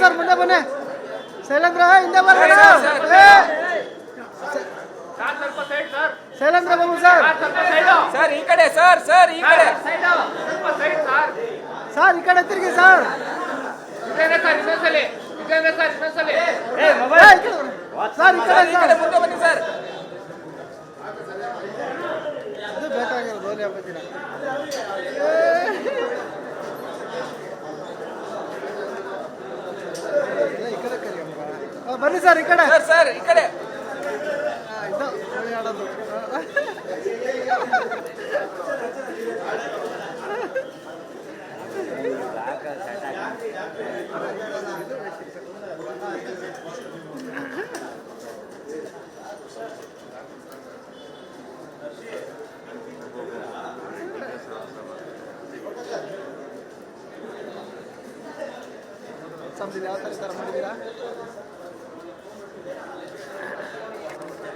Sir ಮುಂದೆ ಬನ್ನಿ. ಶೈಲೇಂದ್ರ ಹಿಂದೆ ಬರ್ಬೇಡ. ಶೈಲೇಂದ್ರ ಬಾಬು ಸರ್ ಸರ್ ಈ ಕಡೆ ಸರ್ ಈ ಕಡೆ ಸರ್ ಈ ಕಡೆ ತಿರುಗಿ ಸರ್. ಸರ್ ಈ ಕಡೆ ಮುಂದೆ ಬನ್ನಿ ಸರ್. ಇದು ಬೇಕಾಗಿರೋದು ಓಲಿ ಹಬ್ಬದಿನ. ಈ ಕಡೆ ಕರಿ ಬನ್ನಿ ಸರ್ ಈ ಕಡೆ. ಸರ್ ಈ ಕಡೆ ಇದು ಓಲಿ ಆಡೋದು. ಯಾವ ಥರ ಮಾಡಿದ್ದೀರಾ?